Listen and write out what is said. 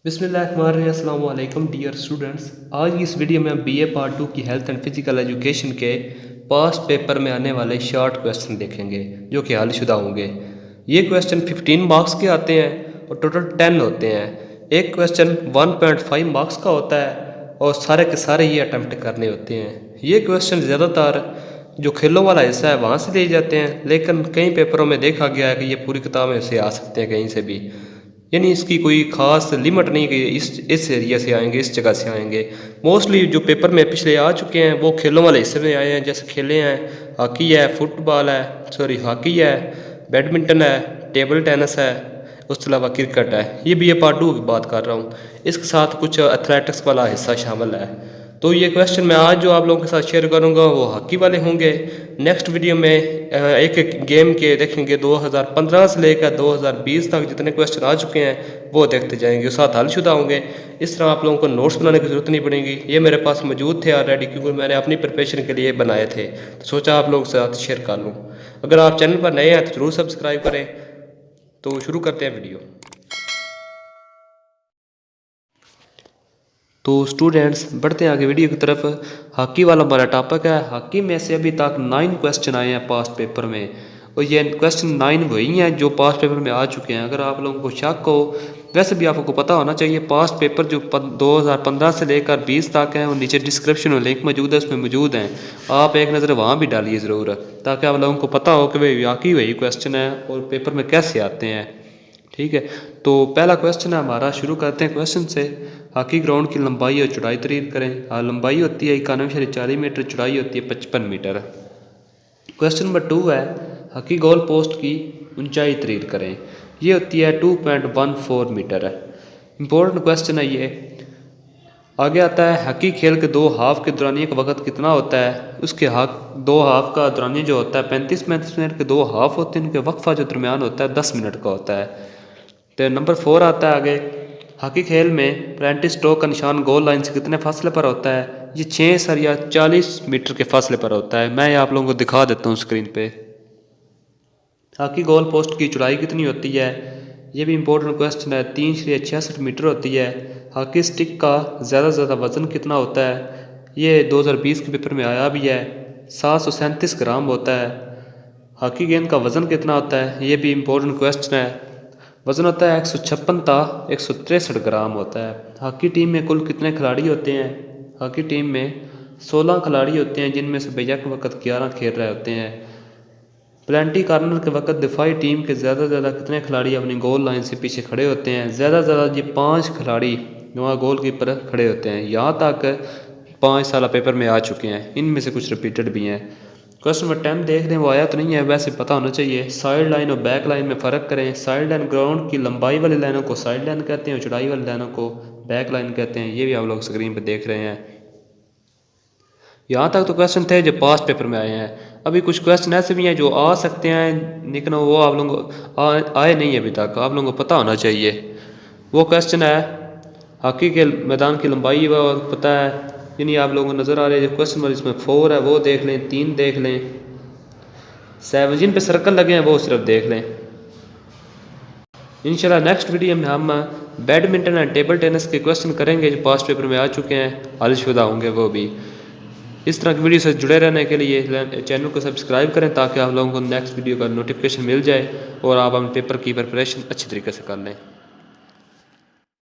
बिस्मिल्लाहिर्रहमानिर्रहीम dear students. आज की इस वीडियो में हम बीए पार्ट 2 की हेल्थ एंड फिजिकल एजुकेशन के पास्ट पेपर में आने वाले शॉर्ट क्वेश्चन देखेंगे जो कि हलशुदा होंगे। ये क्वेश्चन 15 मार्क्स के आते हैं और टोटल 10 होते हैं। एक क्वेश्चन 1.5 मार्क्स का होता है और सारे के सारे ये अटैम्प्ट करने होते हैं। ये क्वेश्चन ज़्यादातर जो खेलों वाला हिस्सा है वहाँ से लिए जाते हैं, लेकिन कई पेपरों में देखा गया है कि ये पूरी किताब में से आ सकते हैं कहीं से भी, यानी इसकी कोई ख़ास लिमिट नहीं कि इस एरिया से आएंगे, इस जगह से आएंगे। मोस्टली जो पेपर में पिछले आ चुके हैं वो खेलों वाले हिस्से में आए हैं, जैसे खेले हैं हॉकी है, फुटबॉल है, हॉकी है, बैडमिंटन है, टेबल टेनिस है, उसके अलावा क्रिकेट है। ये बीए पार्ट 2 की बात कर रहा हूँ। इसके साथ कुछ एथलेटिक्स वाला हिस्सा शामिल है। तो ये क्वेश्चन मैं आज जो आप लोगों के साथ शेयर करूंगा वो हॉकी वाले होंगे। नेक्स्ट वीडियो में एक एक गेम के देखेंगे। 2015 से लेकर 2020 तक जितने क्वेश्चन आ चुके हैं वो देखते जाएंगे, साथ हलशुदा होंगे। इस तरह आप लोगों को नोट्स बनाने की ज़रूरत नहीं पड़ेगी, ये मेरे पास मौजूद थे ऑलरेडी, क्योंकि मैंने अपनी प्रिपरेशन के लिए बनाए थे, तो सोचा आप लोगों के साथ शेयर कर लूँ। अगर आप चैनल पर नए हैं तो ज़रूर सब्सक्राइब करें। तो शुरू करते हैं वीडियो। तो स्टूडेंट्स बढ़ते हैं आगे वीडियो की तरफ। हॉकी वाला हमारा टॉपिक है। हॉकी में से अभी तक 9 क्वेश्चन आए हैं पास्ट पेपर में, और ये क्वेश्चन 9 वही हैं जो पास्ट पेपर में आ चुके हैं। अगर आप लोगों को शक हो, वैसे भी आपको पता होना चाहिए, पास्ट पेपर जो 2015 से लेकर 20 तक हैं वो नीचे डिस्क्रिप्शन में लिंक मौजूद है, उसमें मौजूद हैं। आप एक नज़र वहाँ भी डालिए ज़रूर, ताकि आप लोगों को पता हो कि भाई हॉकी वही क्वेश्चन है और पेपर में कैसे आते हैं। ठीक है, तो पहला क्वेश्चन है हमारा, शुरू करते हैं क्वेश्चन से। हॉकी ग्राउंड की लंबाई और चौड़ाई तरीक करें। लंबाई होती है 91.40 मीटर, चौड़ाई होती है 55 मीटर। क्वेश्चन नंबर 2 है, हॉकी गोल पोस्ट की ऊंचाई तरीक करें। ये होती है 2.14 मीटर है। इंपॉर्टेंट क्वेश्चन है ये। आगे आता है, हॉकी खेल के 2 हाफ के दौरानिए का वक्त कितना होता है। उसके 2 हाफ का दौरानिए जो होता है 35 मिनट के 2 हाफ होते हैं, उनके वक्फा जो दरमियान होता है 10 मिनट का होता है। तो नंबर 4 आता है आगे, हॉकी खेल में पेनल्टी स्ट्रोक का निशान गोल लाइन से कितने फासले पर होता है। ये 6 सर या 40 मीटर के फासले पर होता है। मैं आप लोगों को दिखा देता हूँ स्क्रीन पे। हॉकी गोल पोस्ट की चौड़ाई कितनी होती है, ये भी इंपॉर्टेंट क्वेश्चन है। 3.66 मीटर होती है। हॉकी स्टिक का ज़्यादा से ज़्यादा वज़न कितना होता है, ये 2020 के पेपर में आया भी है, 737 ग्राम होता है। हॉकी गेंद का वज़न कितना होता है, ये भी इंपॉर्टेंट क्वेश्चन है। वज़न होता है 156 ता 163 ग्राम होता है। हॉकी टीम में कुल कितने खिलाड़ी होते हैं। हॉकी टीम में 16 खिलाड़ी होते हैं, जिनमें से बैक वक्त 11 खेल रहे होते हैं। पेनल्टी कॉर्नर के वक्त दिफाई टीम के ज़्यादा से ज़्यादा कितने खिलाड़ी अपनी गोल लाइन से पीछे खड़े होते हैं। ज़्यादा से ज़्यादा ये 5 खिलाड़ी वहाँ गोल कीपर खड़े होते हैं। यहाँ तक 5 साल पेपर में आ चुके हैं, इनमें से कुछ रिपीटेड भी हैं। क्वेश्चन नंबर 10 देख रहे हैं, वो आया तो नहीं है, वैसे पता होना चाहिए। साइड लाइन और बैक लाइन में फ़र्क करें। साइड लाइन ग्राउंड की लंबाई वाली लाइनों को साइड लाइन कहते हैं और चौड़ाई वाली लाइनों को बैक लाइन कहते हैं। ये भी आप लोग स्क्रीन पर देख रहे हैं। यहाँ तक तो क्वेश्चन थे जो पास्ट पेपर में आए हैं। अभी कुछ क्वेश्चन ऐसे भी हैं जो आ सकते हैं, लेकिन वो आप लोगों को आए नहीं अभी तक, आप लोगों को पता होना चाहिए। वो क्वेश्चन है, हॉकी के मैदान की लंबाई वो पता है, यानी आप लोगों को नज़र आ रहे हैं। जो क्वेश्चन नंबर इसमें 4 है वो देख लें, 3 देख लें, 7 जिन पे सर्कल लगे हैं वो सिर्फ देख लें। इंशाल्लाह नेक्स्ट वीडियो में हम बैडमिंटन एंड टेबल टेनिस के क्वेश्चन करेंगे जो पास्ट पेपर में आ चुके हैं, हलशुदा होंगे वो भी। इस तरह की वीडियो से जुड़े रहने के लिए चैनल को सब्सक्राइब करें, ताकि आप लोगों को नेक्स्ट वीडियो का नोटिफिकेशन मिल जाए और आप अपने पेपर की प्रिपरेशन अच्छी तरीके से कर लें।